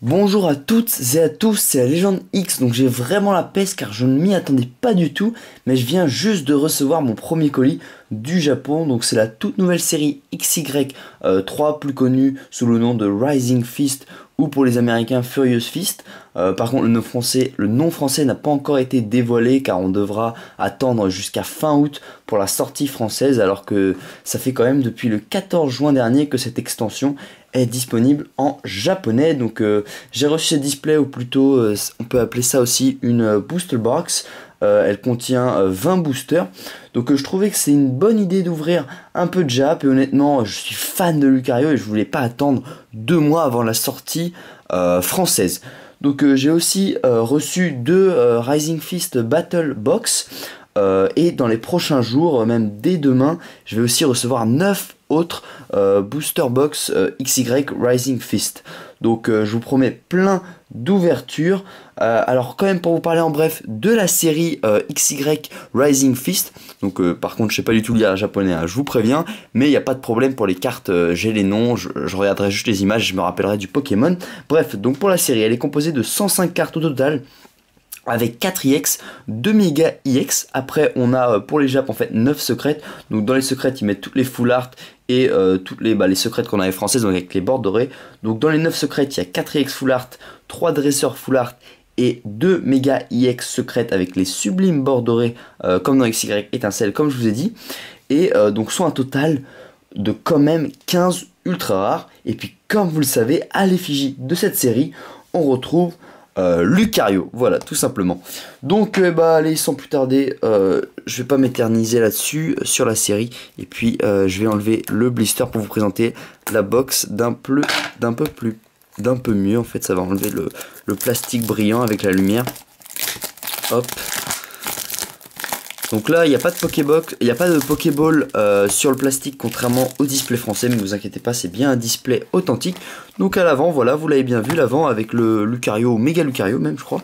Bonjour à toutes et à tous, c'est la légende X, donc j'ai vraiment la peste car je ne m'y attendais pas du tout, mais je viens juste de recevoir mon premier colis du Japon, donc c'est la toute nouvelle série XY3, plus connue sous le nom de Rising Fist ou pour les Américains Furious Fist. Par contre le nom français n'a pas encore été dévoilé car on devra attendre jusqu'à fin août pour la sortie française, alors que ça fait quand même depuis le 14 juin dernier que cette extension est disponible en japonais. Donc j'ai reçu ce display, ou plutôt on peut appeler ça aussi une booster box. Elle contient 20 boosters, donc je trouvais que c'est une bonne idée d'ouvrir un peu de Jap, et honnêtement je suis fan de Lucario et je voulais pas attendre 2 mois avant la sortie française. Donc j'ai aussi reçu 2 Rising Fist Battle Box, et dans les prochains jours, même dès demain, je vais aussi recevoir 9 autres booster box XY Rising Fist. Donc je vous promets plein d'ouvertures. Alors quand même, pour vous parler en bref de la série XY Rising Fist, donc par contre je sais pas du tout lire japonais, hein, je vous préviens, mais il n'y a pas de problème pour les cartes, j'ai les noms, je regarderai juste les images, je me rappellerai du Pokémon. Bref, donc pour la série, elle est composée de 105 cartes au total, avec 4 IX, 2 méga IX. Après on a pour les Japs en fait 9 secrètes. Donc dans les secrètes ils mettent toutes les full art et toutes les secrètes qu'on avait françaises, donc avec les bords dorés. Donc dans les 9 secrètes il y a 4 IX full art, 3 dresseurs full art et 2 méga IX secrètes avec les sublimes bords dorés, comme dans XY étincelle comme je vous ai dit. Et donc sont un total de quand même 15 ultra rares. Et puis comme vous le savez, à l'effigie de cette série on retrouve Lucario, voilà, tout simplement. Donc allez, sans plus tarder, je vais pas m'éterniser là-dessus sur la série, et puis je vais enlever le blister pour vous présenter la box d'un peu mieux. En fait, ça va enlever le plastique brillant avec la lumière. Hop. Donc là, il n'y a pas de Pokébox, il n'y a pas de Pokéball sur le plastique, contrairement au display français, mais ne vous inquiétez pas, c'est bien un display authentique. Donc à l'avant, voilà, vous l'avez bien vu, l'avant avec le Lucario, Méga Lucario même, je crois.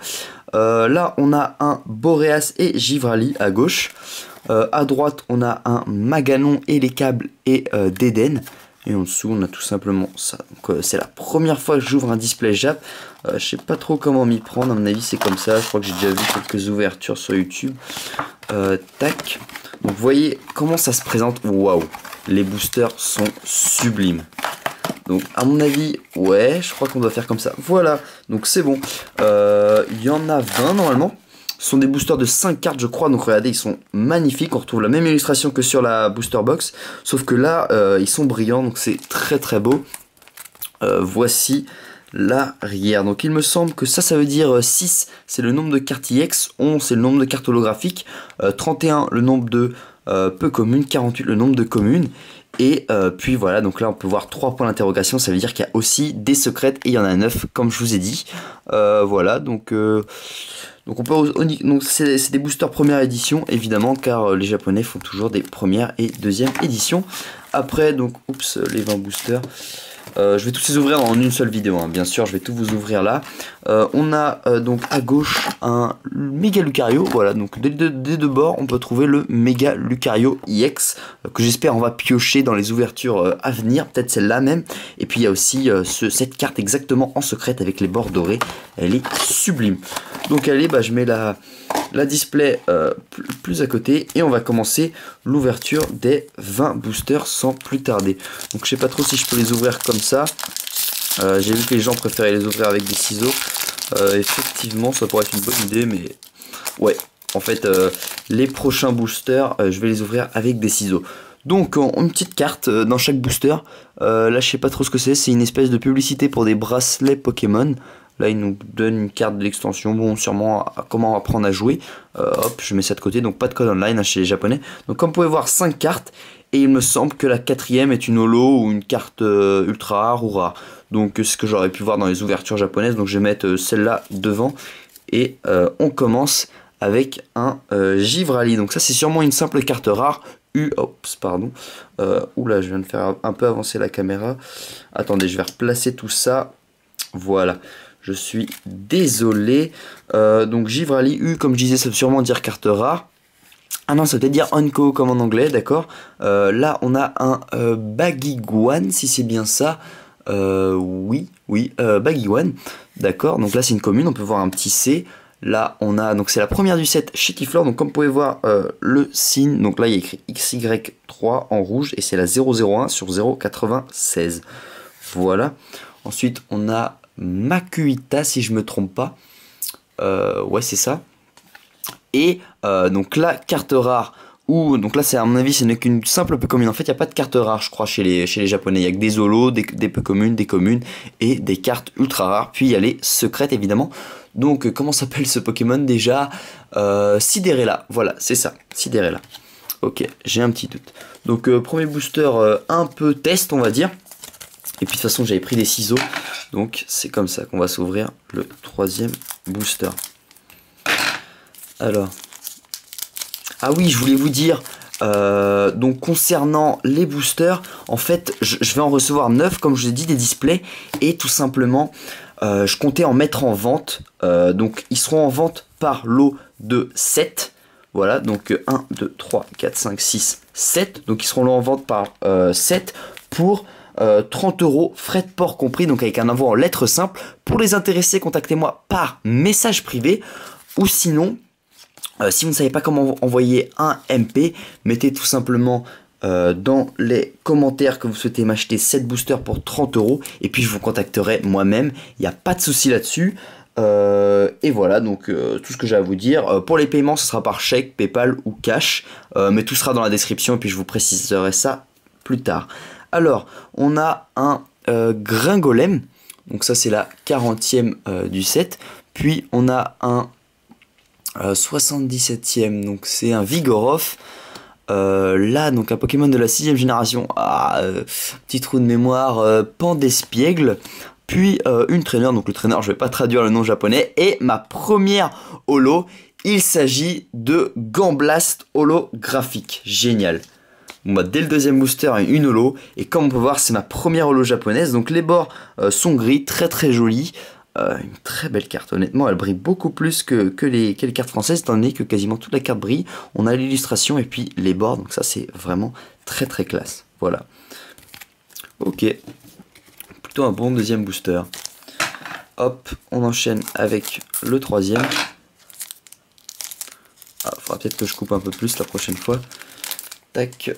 Là, on a un Boreas et Givrali à gauche. À droite, on a un Maganon et les câbles et d'Eden. Et en dessous, on a tout simplement ça. Donc c'est la première fois que j'ouvre un display Jap. Je sais pas trop comment m'y prendre, à mon avis c'est comme ça. Je crois que j'ai déjà vu quelques ouvertures sur YouTube. Tac. Donc vous voyez comment ça se présente. Waouh, les boosters sont sublimes. Donc à mon avis, ouais, je crois qu'on doit faire comme ça. Voilà, donc c'est bon. Il y en a 20 normalement. Ce sont des boosters de 5 cartes je crois, donc regardez, ils sont magnifiques. On retrouve la même illustration que sur la booster box, sauf que là ils sont brillants, donc c'est très très beau. Voici l'arrière. Donc il me semble que ça veut dire 6 c'est le nombre de cartes IX, 11 c'est le nombre de cartes holographiques, 31 le nombre de peu communes, 48 le nombre de communes. Et puis voilà, donc là on peut voir 3 points d'interrogation, ça veut dire qu'il y a aussi des secrètes, et il y en a 9 comme je vous ai dit. Voilà, donc on peut, donc c'est des boosters première édition évidemment, car les japonais font toujours des première et deuxième édition. Après donc, oups, les 20 boosters. Je vais tous les ouvrir en une seule vidéo, hein. Bien sûr je vais tout vous ouvrir là. On a donc à gauche un Méga Lucario, voilà, donc des deux bords on peut trouver le Méga Lucario IX, que j'espère on va piocher dans les ouvertures à venir, peut-être celle-là même. Et puis il y a aussi cette carte exactement en secrète avec les bords dorés, elle est sublime. Donc allez, je mets la display plus à côté, et on va commencer l'ouverture des 20 boosters sans plus tarder. Donc je sais pas trop si je peux les ouvrir comme ça. J'ai vu que les gens préféraient les ouvrir avec des ciseaux. Effectivement ça pourrait être une bonne idée, mais ouais, en fait les prochains boosters je vais les ouvrir avec des ciseaux. Donc une petite carte dans chaque booster. Là je sais pas trop ce que c'est une espèce de publicité pour des bracelets Pokémon. Là, il nous donne une carte de l'extension, bon, sûrement comment apprendre à jouer. Hop, je mets ça de côté, donc pas de code online chez les japonais. Donc comme vous pouvez voir, 5 cartes, et il me semble que la 4e est une holo ou une carte ultra rare ou rare. Donc c'est ce que j'aurais pu voir dans les ouvertures japonaises, donc je vais mettre celle-là devant. Et on commence avec un Givrali. Donc ça c'est sûrement une simple carte rare. Ops, pardon. Oula, je viens de faire un peu avancer la caméra. Attendez, je vais replacer tout ça. Voilà. Je suis désolé. Donc Givrali U, comme je disais, ça veut sûrement dire carte rare. Ah non, ça veut peut-être dire Onko comme en anglais, d'accord. Là, on a un Baguiguan, si c'est bien ça. Oui, Baggy One. D'accord, donc là c'est une commune, on peut voir un petit C. Là on a, donc c'est la première du set chez Tiflor. Donc comme vous pouvez voir le signe, donc là il y a écrit XY3 en rouge et c'est la 001 sur 0,96. Voilà. Ensuite on a Makuita si je me trompe pas. Ouais c'est ça. Et donc la carte rare. Donc là c'est à mon avis ce n'est qu'une simple peu commune. En fait il n'y a pas de carte rare je crois chez les japonais. Il n'y a que des holos, des peu communes, des communes et des cartes ultra rares. Puis il y a les secrètes évidemment. Donc comment s'appelle ce Pokémon déjà? Sidérella, voilà c'est ça, Sidérella. Ok, j'ai un petit doute. Donc premier booster un peu test on va dire. Et puis de toute façon j'avais pris des ciseaux. Donc c'est comme ça qu'on va s'ouvrir le troisième booster. Alors... Ah oui, je voulais vous dire, donc concernant les boosters, en fait, je vais en recevoir 9, comme je vous ai dit, des displays. Et tout simplement, je comptais en mettre en vente. Donc, ils seront en vente par lot de 7. Voilà, donc 1, 2, 3, 4, 5, 6, 7. Donc, ils seront en vente par 7 pour 30 €, frais de port compris. Donc, avec un envoi en lettres simples. Pour les intéresser, contactez-moi par message privé. Ou sinon... si vous ne savez pas comment envoyer un MP, mettez tout simplement dans les commentaires que vous souhaitez m'acheter 7 boosters pour 30 € et puis je vous contacterai moi-même, il n'y a pas de souci là-dessus. Et voilà donc tout ce que j'ai à vous dire. Pour les paiements ce sera par chèque, Paypal ou cash, mais tout sera dans la description et puis je vous préciserai ça plus tard. Alors on a un Gringolem, donc ça c'est la 40e du set, puis on a un 77e, donc c'est un Vigoroth. Là, donc un Pokémon de la 6e génération. Petit trou de mémoire, Pandespiègle. Puis une trainer, donc le trainer, je vais pas traduire le nom japonais. Et ma première holo, il s'agit de Gamblaste holographique. Génial. Bon, bah, dès le deuxième booster, une holo. Et comme on peut voir, c'est ma première holo japonaise. Donc les bords sont gris, très très jolis. Une très belle carte, honnêtement elle brille beaucoup plus que les cartes françaises étant donné que quasiment toute la carte brille. On a l'illustration et puis les bords, donc ça c'est vraiment très très classe. Voilà. Ok, plutôt un bon deuxième booster. Hop, on enchaîne avec le troisième. Faudra peut-être que je coupe un peu plus la prochaine fois. Tac,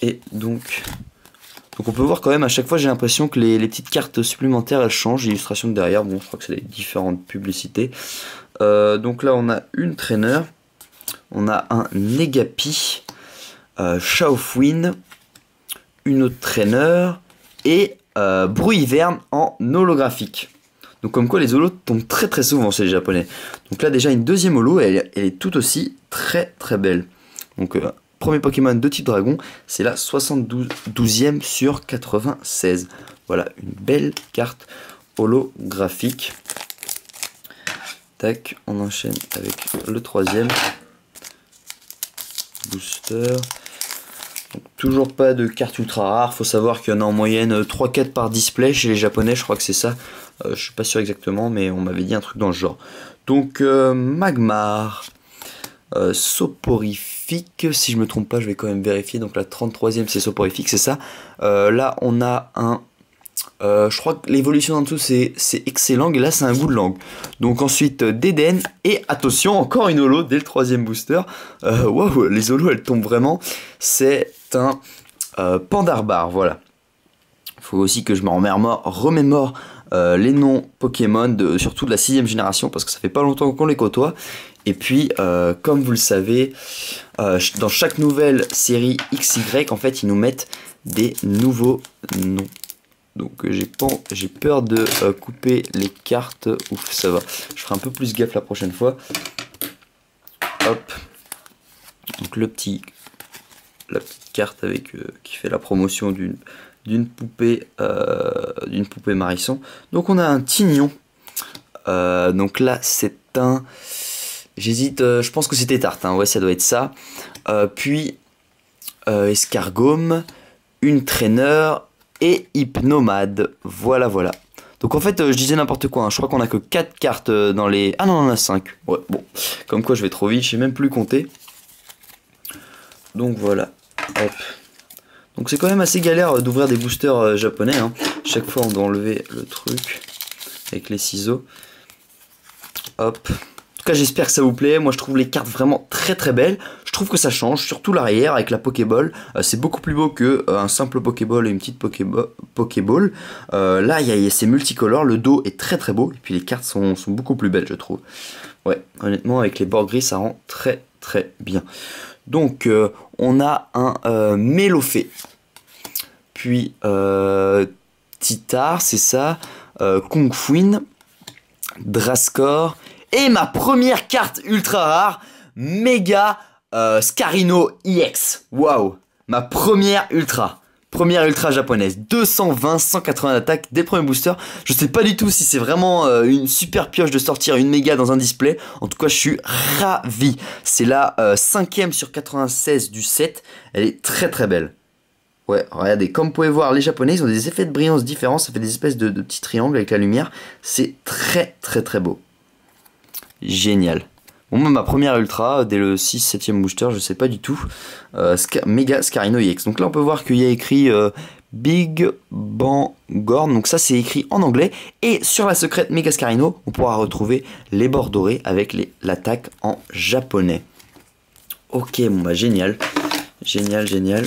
et donc on peut voir quand même à chaque fois j'ai l'impression que les petites cartes supplémentaires elles changent, l'illustration de derrière, bon je crois que c'est les différentes publicités. Donc là on a une trainer, on a un Negapi, Shaofwin, une autre trainer et Bruhiverne en holographique. Donc comme quoi les holos tombent très très souvent chez les japonais. Donc là déjà une deuxième holo, elle est tout aussi très très belle. Donc premier Pokémon de type dragon, c'est la 72e sur 96. Voilà, une belle carte holographique. Tac, on enchaîne avec le troisième booster. Donc, toujours pas de carte ultra rare. Faut savoir qu'il y en a en moyenne 3-4 par display chez les japonais, je crois que c'est ça. Je suis pas sûr exactement, mais on m'avait dit un truc dans le genre. Donc Magmar. Soporifique, si je me trompe pas, je vais quand même vérifier. Donc la 33e c'est soporifique, c'est ça. Là on a un je crois que l'évolution en dessous c'est excellent et là c'est un goût de langue. Donc ensuite Deden et attention encore une holo dès le troisième booster. Waouh, les holos elles tombent vraiment. C'est un Pandarbar, voilà. Faut aussi que je me remémore les noms Pokémon surtout de la 6e génération parce que ça fait pas longtemps qu'on les côtoie. Et puis, comme vous le savez, dans chaque nouvelle série XY, en fait, ils nous mettent des nouveaux noms. Donc, j'ai peur de couper les cartes. Ouf, ça va. Je ferai un peu plus gaffe la prochaine fois. Hop. Donc, la petite carte avec qui fait la promotion d'une poupée Marisson. Donc, on a un Tignon. Donc là, c'est un... J'hésite, je pense que c'était Tarte, hein, ouais ça doit être ça. Puis Escargome, une trainer et Hypnomade. Voilà. Donc en fait je disais n'importe quoi, hein. Je crois qu'on a que 4 cartes dans les... Ah non on en a 5. Ouais bon, comme quoi je vais trop vite, je sais même plus compter. Donc voilà. Hop. Donc c'est quand même assez galère d'ouvrir des boosters japonais, hein. Chaque fois on doit enlever le truc avec les ciseaux. Hop. En tout cas j'espère que ça vous plaît. Moi je trouve les cartes vraiment très très belles. Je trouve que ça change, surtout l'arrière avec la Pokéball. C'est beaucoup plus beau que un simple Pokéball et une petite Pokéball. Là c'est multicolore, le dos est très très beau. Et puis les cartes sont beaucoup plus belles je trouve. Ouais, honnêtement avec les bords gris ça rend très très bien. Donc on a un Mélofée. Puis Titar, c'est ça. Kung Fuin. Drascore. Et ma première carte ultra rare, Mega Scarino EX. Waouh, ma première ultra japonaise. 220, 180 d'attaque dès le premier booster. Je sais pas du tout si c'est vraiment une super pioche de sortir une méga dans un display. En tout cas, je suis ravi. C'est la 5ème sur 96 du set. Elle est très très belle. Ouais, regardez, comme vous pouvez voir, les japonais, ils ont des effets de brillance différents. Ça fait des espèces de petits triangles avec la lumière. C'est très très très beau. Génial. Bon, ma première ultra, dès le 6-7ème booster, je sais pas du tout. Mega Scarino EX. Donc là, on peut voir qu'il y a écrit Big Bangorn. Donc ça, c'est écrit en anglais. Et sur la secrète Mega Scarino, on pourra retrouver les bords dorés avec l'attaque en japonais. Ok, bon bah génial. Génial, génial.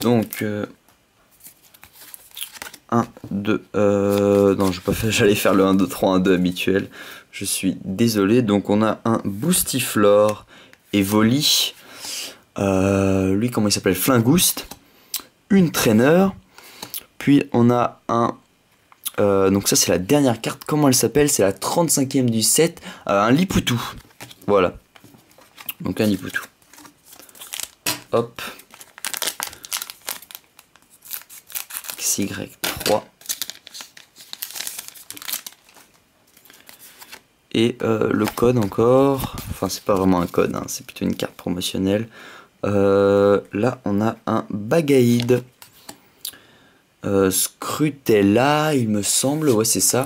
Donc... 1, 2, non, je vais pas faire, j'allais faire le 1, 2, 3, 1, 2 habituel. Je suis désolé. Donc, on a un Boostiflore Evoli. Lui, comment il s'appelle? Flingouste. Une Trainer. Puis, on a un. Donc, ça, c'est la dernière carte. Comment elle s'appelle? C'est la 35ème du set. Un Lipoutou. Voilà. Donc, un Lipoutou. Hop. XY3 et le code encore, enfin c'est pas vraiment un code, hein, c'est plutôt une carte promotionnelle. Là on a un Bagaïd, Scrutella il me semble, ouais c'est ça,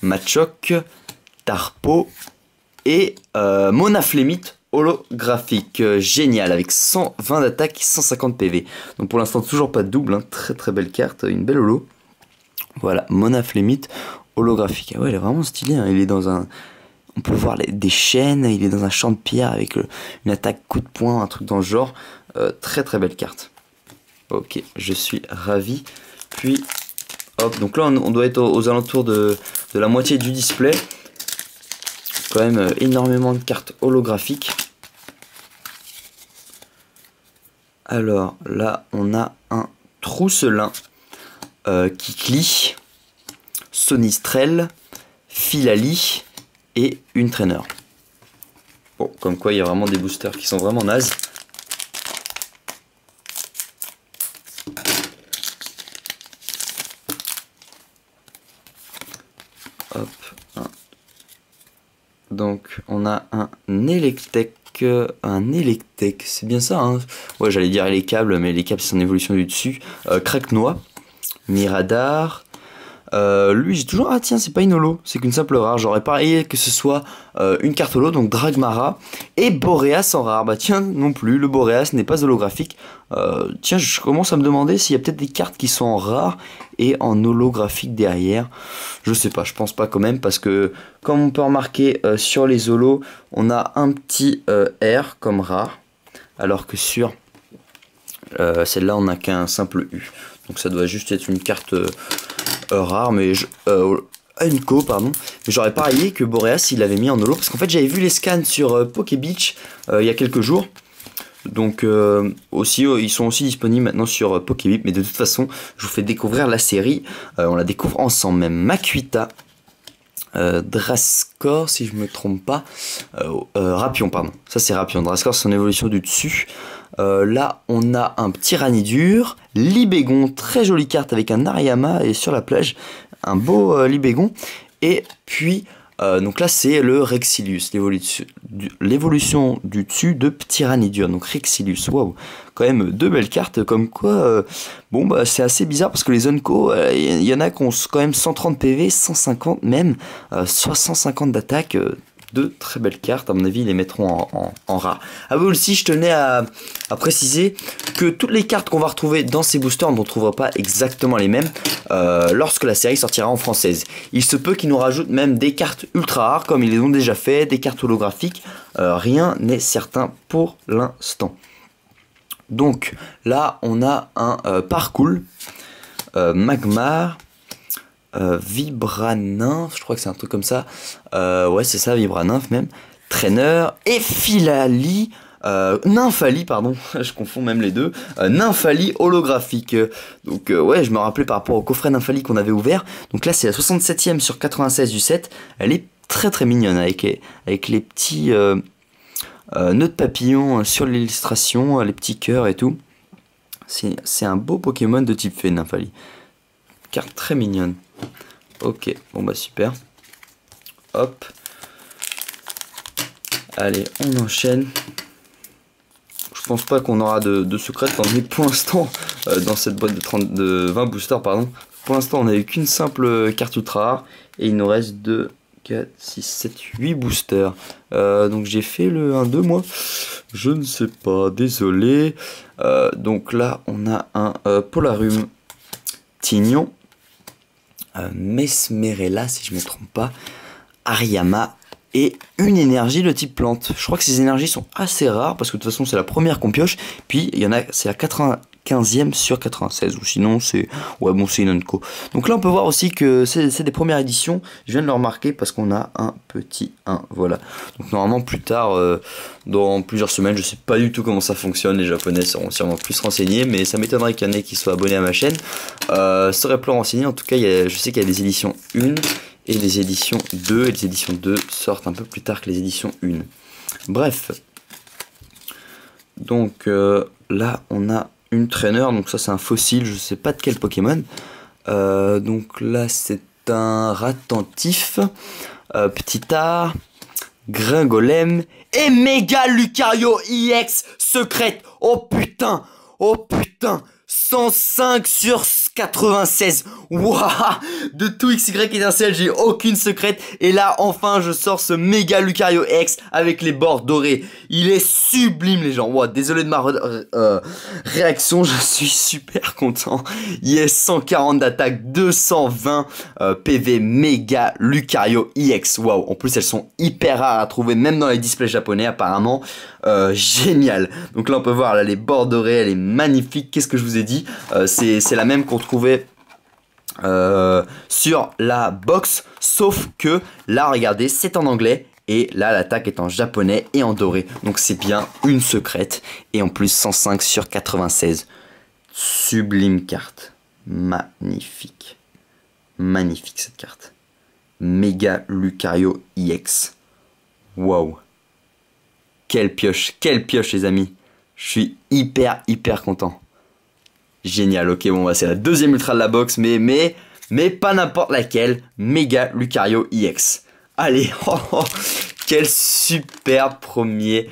Machoc, Tarpo et Monaflémite holographique, génial, avec 120 d'attaque et 150 PV. Donc pour l'instant toujours pas de double, hein. Très très belle carte, une belle holo. Voilà, Monaflémite holographique. Ah ouais, elle est vraiment stylée, hein. Il est dans un... On peut voir des chaînes, il est dans un champ de pierre avec une attaque coup de poing, un truc dans le genre. Très très belle carte. Ok, je suis ravi. Puis, hop, donc là on doit être aux alentours de la moitié du display. Quand même énormément de cartes holographiques. Alors là on a un Trousselin, Kikli, Sonistrel, Filali et une Trainer. Bon, comme quoi il y a vraiment des boosters qui sont vraiment nazes. Hop. Donc on a un Electek, c'est bien ça, hein. Ouais, j'allais dire les câbles, mais les câbles c'est son évolution du dessus. Cracknois, Miradar. Lui j'ai toujours... Ah tiens, c'est pas une holo, c'est qu'une simple rare. J'aurais parié que ce soit une carte holo, donc Dragmara. Et Boreas en rare. Bah tiens, non plus, le Boreas n'est pas holographique. Tiens, je commence à me demander s'il y a peut-être des cartes qui sont en rare et en holographique derrière. Je sais pas, je pense pas quand même, parce que comme on peut remarquer sur les holos, on a un petit R comme rare, alors que sur celle-là on n'a qu'un simple U. Donc ça doit juste être une carte rare, mais Unco, pardon. Mais j'aurais parié que Boreas il l'avait mis en holo, parce qu'en fait j'avais vu les scans sur Pokébeach il y a quelques jours. Donc aussi ils sont aussi disponibles maintenant sur Pokébip, mais de toute façon je vous fais découvrir la série, on la découvre ensemble même. Makuita, Drascore si je me trompe pas, Rapion pardon, ça c'est Rapion, Drascore c'est son évolution du dessus. Là on a un petit Ranidur, Libégon, très jolie carte avec un Ariama et sur la plage un beau Libégon. Et puis donc là c'est le Rexilius, l'évolution du dessus de petit Ranidur, donc Rexilius. Waouh, quand même deux belles cartes, comme quoi bon bah c'est assez bizarre, parce que les Unco y en a qui ont quand même 130 PV, 150 même, 150 d'attaque, de très belles cartes. À mon avis, ils les mettront en rare. Ah oui, aussi, je tenais à préciser que toutes les cartes qu'on va retrouver dans ces boosters, on ne retrouvera pas exactement les mêmes lorsque la série sortira en française. Il se peut qu'ils nous rajoutent même des cartes ultra rares, comme ils les ont déjà fait, des cartes holographiques. Rien n'est certain pour l'instant. Donc là, on a un Parcours, Magmar, Vibranymph, je crois que c'est un truc comme ça. Ouais, c'est ça, Vibranymph même. Trainer et Philali. Nymphali, pardon, je confonds même les deux. Nymphali holographique. Donc ouais, je me rappelais par rapport au coffret Nymphali qu'on avait ouvert. Donc là, c'est la 67e sur 96 du set. Elle est très très mignonne avec les petits nœuds de papillon sur l'illustration, les petits cœurs et tout. C'est un beau Pokémon de type fée, Nymphali. Carte très mignonne. Ok, bon bah super. Hop. Allez, on enchaîne. Je pense pas qu'on aura de secret, mais pour l'instant, dans cette boîte de 20 boosters, pardon, pour l'instant on n'a eu qu'une simple carte ultra rare, et il nous reste 2, 4, 6, 7, 8 boosters. Donc j'ai fait le 1-2 moi, je ne sais pas, désolé. Donc là on a un Polarum Tignon, Mesmerella si je ne me trompe pas, Ariama, et une énergie de type plante. Je crois que ces énergies sont assez rares parce que de toute façon c'est la première qu'on pioche. Puis il y en a, c'est la 95e sur 96, ou sinon c'est, ouais bon, c'est une Unco. Donc là on peut voir aussi que c'est des premières éditions. Je viens de le remarquer parce qu'on a un petit 1, voilà. Donc normalement plus tard, dans plusieurs semaines, je sais pas du tout comment ça fonctionne. Les Japonais seront sûrement plus renseignés, mais ça m'étonnerait qu'il y en ait qui soient abonnés à ma chaîne. Serait plus renseigné. En tout cas, je sais qu'il y a des éditions 1 et les éditions 2, et les éditions 2 sortent un peu plus tard que les éditions 1. Bref. Donc là, on a une trainer, donc ça c'est un fossile, je sais pas de quel Pokémon. Donc là, c'est un Ratentif, Petit Art, Gringolem, et Méga Lucario EX secrète. Oh putain, 105 sur 96. Waouh, de tout XY étincelle, j'ai aucune secrète. Et là, enfin, je sors ce méga Lucario X avec les bords dorés. Il est sublime, les gens. Wow, désolé de ma réaction, je suis super content. Yes, 140 d'attaque, 220 PV, méga Lucario EX. Waouh, en plus, elles sont hyper rares à trouver, même dans les displays japonais, apparemment. Génial. Donc là, on peut voir là, les bords dorés, elle est magnifique. Qu'est-ce que je vous ai dit? C'est la même qu'on trouvait sur la box, sauf que là regardez, c'est en anglais et là l'attaque est en japonais et en doré, donc c'est bien une secrète. Et en plus 105 sur 96, sublime carte, magnifique, magnifique cette carte. Méga Lucario EX, waouh, quelle pioche les amis, je suis hyper content. Génial, ok, bon, bah, c'est la deuxième ultra de la box, mais pas n'importe laquelle, Méga Lucario EX. Allez, quel super premier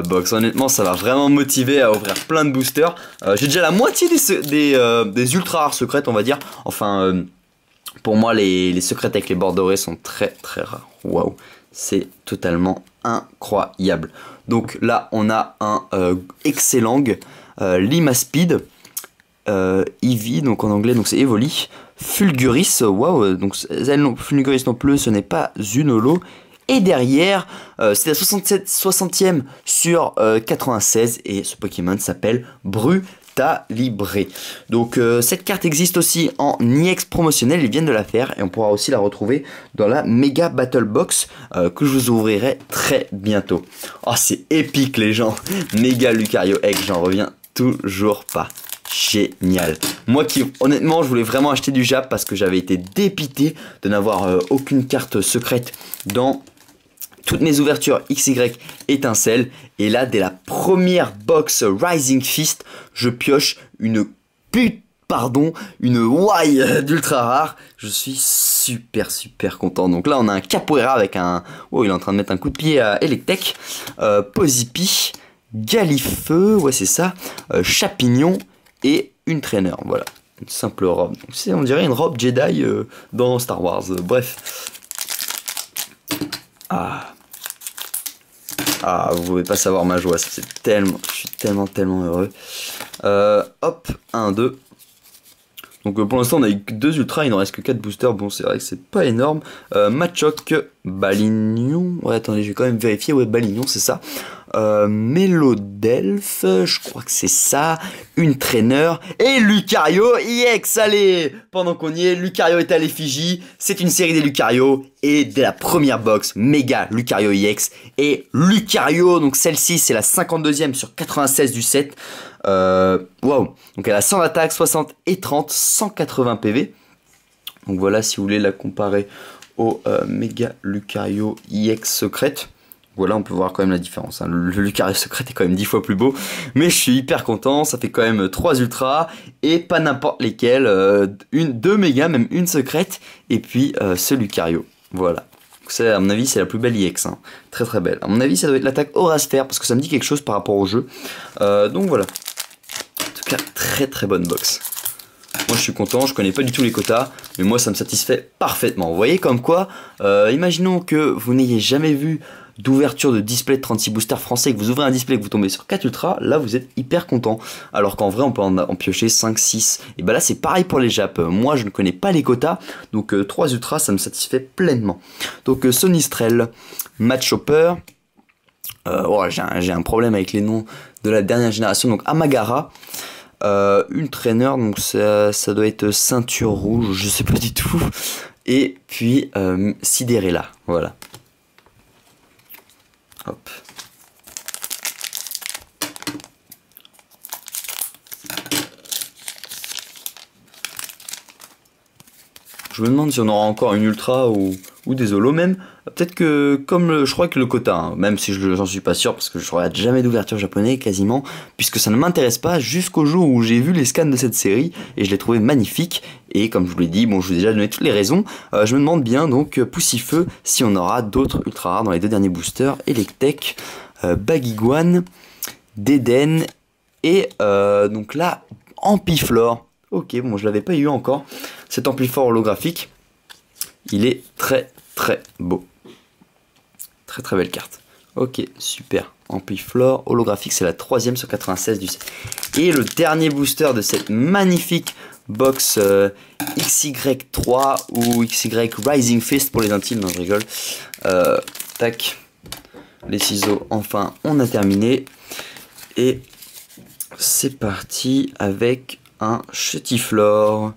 box. Honnêtement, ça va vraiment motiver à ouvrir plein de boosters. J'ai déjà la moitié des ultra rares secrètes, on va dire. Enfin, pour moi, les secrètes avec les bords dorés sont très rares. Waouh, c'est totalement incroyable. Donc là, on a un excellent Limaspeed. Eevee, donc en anglais, donc c'est Evoli. Fulguris, waouh, donc Fulguris non plus, ce n'est pas une holo. Et derrière, c'est la 60e sur 96, et ce Pokémon s'appelle Brutalibré. Donc cette carte existe aussi en EX promotionnel, ils viennent de la faire, et on pourra aussi la retrouver dans la Mega Battle Box que je vous ouvrirai très bientôt. Oh, c'est épique les gens. Méga Lucario X, j'en reviens toujours pas. Génial. Moi qui, honnêtement, je voulais vraiment acheter du Jap parce que j'avais été dépité de n'avoir aucune carte secrète dans toutes mes ouvertures XY étincelle. Et là, dès la première box Rising Fist, je pioche une Y d'ultra rare. Je suis super content. Donc là, on a un Capoeira avec un... Oh, il est en train de mettre un coup de pied à Electek. Posipi, Galifeu, ouais c'est ça. Chapignon. Et une trainer, voilà, une simple robe. On dirait une robe Jedi dans Star Wars. Bref. Ah, Ah, vous pouvez pas savoir ma joie, c'est tellement, je suis tellement heureux. Hop, 1, 2. Donc pour l'instant on a eu que 2 ultras, il n'en reste que 4 boosters, bon c'est vrai que c'est pas énorme. Machoc, Balignon, ouais attendez je vais quand même vérifier, ouais Balignon c'est ça. Mélodelph, je crois que c'est ça, une traîneur, et Lucario EX, allez. Pendant qu'on y est, Lucario est à l'effigie, c'est une série des Lucario, et dès la première box, méga Lucario EX, et Lucario, donc celle-ci c'est la 52e sur 96 du set. Waouh, donc elle a 100 d'attaque, 60 et 30, 180 PV. Donc voilà, si vous voulez la comparer au méga Lucario EX secrète. Voilà, on peut voir quand même la différence. Hein. Le Lucario secret est quand même 10 fois plus beau. Mais je suis hyper content. Ça fait quand même 3 ultras. Et pas n'importe lesquels. 2 méga, même une secrète. Et puis ce Lucario. Voilà. À mon avis, c'est la plus belle EX. Hein. Très belle. À mon avis, ça doit être l'attaque Aura Sphère. Parce que ça me dit quelque chose par rapport au jeu. Donc voilà. En tout cas, très bonne box. Moi je suis content, je connais pas du tout les quotas, mais moi ça me satisfait parfaitement. Vous voyez comme quoi, imaginons que vous n'ayez jamais vu d'ouverture de display de 36 boosters français, que vous ouvrez un display et que vous tombez sur 4 ultras, là vous êtes hyper content. Alors qu'en vrai on peut en piocher 5, 6. Et bah là c'est pareil pour les Japs. Moi je ne connais pas les quotas, donc 3 ultras ça me satisfait pleinement. Donc Sonistrel, Matchhopper, oh, j'ai un problème avec les noms de la dernière génération, donc Amagara. Une traîneur, donc ça doit être ceinture rouge, je sais pas du tout. Et puis Sidérella, voilà. Hop. Je me demande si on aura encore une ultra ou des holos même. Peut-être que, comme je crois que le quota, hein, même si j'en suis pas sûr, parce que je regarde jamais d'ouverture japonais quasiment, puisque ça ne m'intéresse pas jusqu'au jour où j'ai vu les scans de cette série, et je l'ai trouvé magnifique, et comme je vous l'ai dit, bon je vous ai déjà donné toutes les raisons, je me demande bien donc, Poussifeu, si on aura d'autres ultra rares dans les 2 derniers boosters, Electek, Bagiguan, Deden, et donc là, Ampiflore. Ok, bon je l'avais pas eu encore, cet Ampiflore holographique, il est très beau. Très belle carte. Ok, super. Ampiflore holographique, c'est la 3e sur 96 du set. Et le dernier booster de cette magnifique box XY3 ou XY Rising Fist pour les intimes, non je rigole. Tac. Les ciseaux, enfin, on a terminé. Et c'est parti avec un Chetiflore,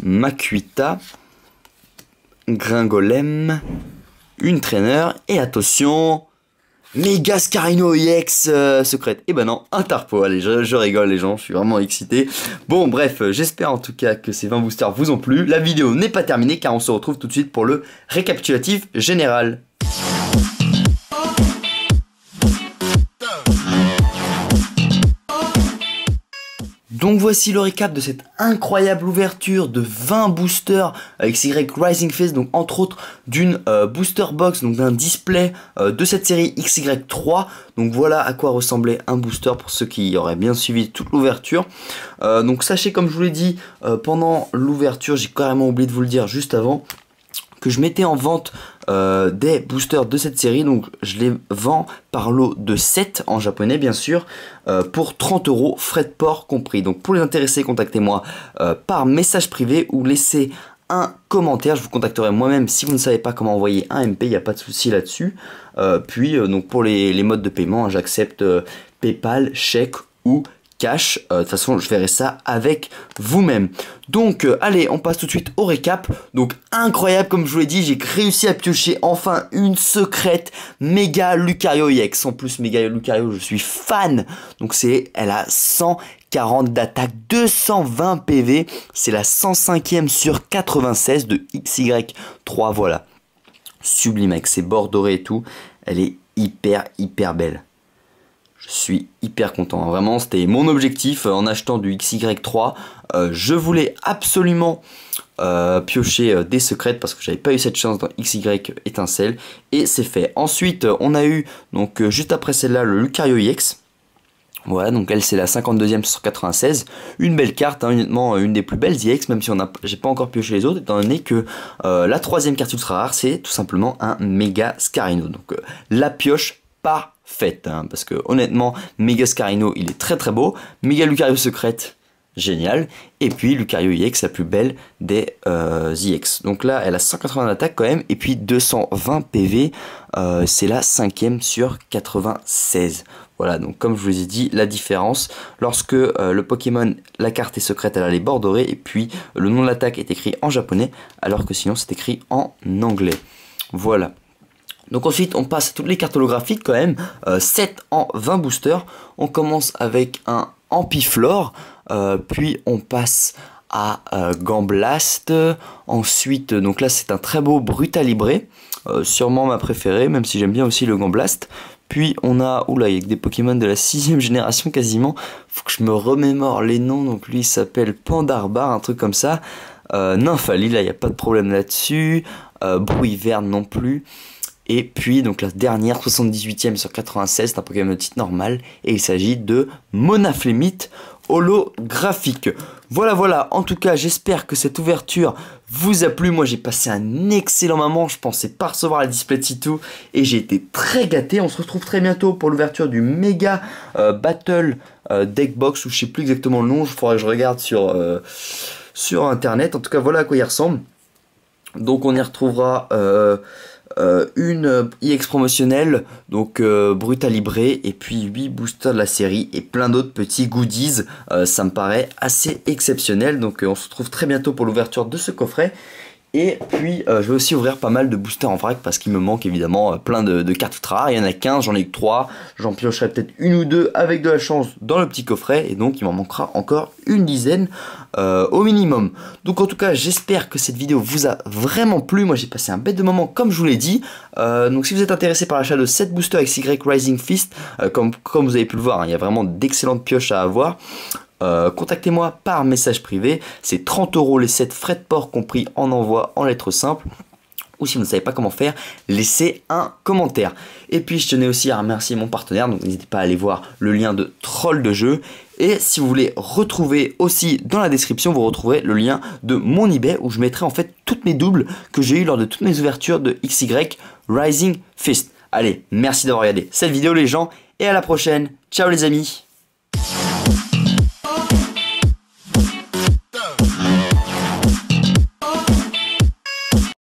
Makuita, Gringolem, une traîneur et attention, méga Scarino EX secrète. Et ben non, un Tarpo. Allez, je rigole les gens, je suis vraiment excité. Bon bref, j'espère en tout cas que ces 20 boosters vous ont plu. La vidéo n'est pas terminée car on se retrouve tout de suite pour le récapitulatif général. Donc voici le récap de cette incroyable ouverture de 20 boosters XY Rising Fist, donc entre autres d'une booster box, donc d'un display de cette série XY3. Donc voilà à quoi ressemblait un booster pour ceux qui auraient bien suivi toute l'ouverture. Donc sachez, comme je vous l'ai dit pendant l'ouverture, j'ai carrément oublié de vous le dire juste avant, que je mettais en vente des boosters de cette série, donc je les vends par lot de 7 en japonais bien sûr, pour 30 €, frais de port compris. Donc pour les intéressés, contactez-moi par message privé ou laissez un commentaire, je vous contacterai moi-même si vous ne savez pas comment envoyer un MP, il n'y a pas de souci là-dessus. Puis donc pour les modes de paiement, hein, j'accepte PayPal, chèque ou cash. De toute façon je verrai ça avec vous-même. Donc allez, on passe tout de suite au récap. Donc incroyable, comme je vous l'ai dit, j'ai réussi à piocher enfin une secrète méga Lucario EX. En plus méga Lucario, je suis fan. Donc elle a 140 d'attaque, 220 PV, c'est la 105e sur 96 de XY3, voilà. Sublime avec ses bords dorés et tout, elle est hyper belle. Je suis hyper content, hein. Vraiment c'était mon objectif en achetant du XY3, je voulais absolument piocher des secrètes parce que j'avais pas eu cette chance dans XY étincelle, et c'est fait. Ensuite on a eu donc juste après celle-là le Lucario EX. Voilà, donc elle c'est la 52e sur 96, une belle carte, hein, honnêtement une des plus belles EX, même si j'ai pas encore pioché les autres, étant donné que la 3e carte ultra rare c'est tout simplement un méga Scarino, donc la pioche parfaite, hein, parce que honnêtement, Mega Scarino, il est très très beau. Mega Lucario secrète, génial. Et puis Lucario EX, la plus belle des EX. Donc là, elle a 180 d'attaque quand même, et puis 220 PV. C'est la 5e sur 96. Voilà, donc comme je vous ai dit, la différence, lorsque le Pokémon, la carte est secrète, elle a les bords dorés, et puis le nom de l'attaque est écrit en japonais, alors que sinon c'est écrit en anglais. Voilà. Donc ensuite, on passe à toutes les cartes holographiques quand même, 7 en 20 boosters. On commence avec un Ampiflore, puis on passe à Gamblast. Ensuite, donc là c'est un très beau Brutalibré, sûrement ma préférée, même si j'aime bien aussi le Gamblast. Puis on a, oula, il y a des Pokémon de la 6e génération quasiment, faut que je me remémore les noms. Donc lui il s'appelle Pandarbar, un truc comme ça. Nymphali, là il n'y a pas de problème là-dessus. Bruiverne non plus. Et puis donc la dernière, 78e sur 96, c'est un Pokémon de type normal, et il s'agit de Monaflémite holographique. Voilà, en tout cas j'espère que cette ouverture vous a plu. Moi j'ai passé un excellent moment, je pensais pas recevoir la display Titou, et j'ai été très gâté. On se retrouve très bientôt pour l'ouverture du Mega Battle Deckbox, ou je sais plus exactement le nom, il faudrait que je regarde sur internet. En tout cas voilà à quoi il ressemble. Donc on y retrouvera une EX promotionnelle, donc Brutalibré, et puis 8 boosters de la série et plein d'autres petits goodies. Ça me paraît assez exceptionnel. Donc on se retrouve très bientôt pour l'ouverture de ce coffret. Et puis je vais aussi ouvrir pas mal de boosters en vrac, parce qu'il me manque évidemment plein de cartes rares. Il y en a 15, j'en ai que 3. J'en piocherai peut-être une ou deux avec de la chance dans le petit coffret, et donc il m'en manquera encore une dizaine au minimum. Donc en tout cas j'espère que cette vidéo vous a vraiment plu. Moi j'ai passé un bête de moment comme je vous l'ai dit. Donc si vous êtes intéressé par l'achat de 7 boosters XY Rising Fist, comme vous avez pu le voir, hein, il y a vraiment d'excellentes pioches à avoir. Contactez-moi par message privé, c'est 30 € les 7 frais de port compris en envoi en lettres simples. Ou si vous ne savez pas comment faire, laissez un commentaire. Et puis je tenais aussi à remercier mon partenaire, donc n'hésitez pas à aller voir le lien de Troll de jeu. Et si vous voulez retrouver aussi dans la description, vous retrouverez le lien de mon eBay, où je mettrai en fait toutes mes doubles que j'ai eu lors de toutes mes ouvertures de XY Rising Fist. Allez, merci d'avoir regardé cette vidéo les gens, et à la prochaine. Ciao les amis.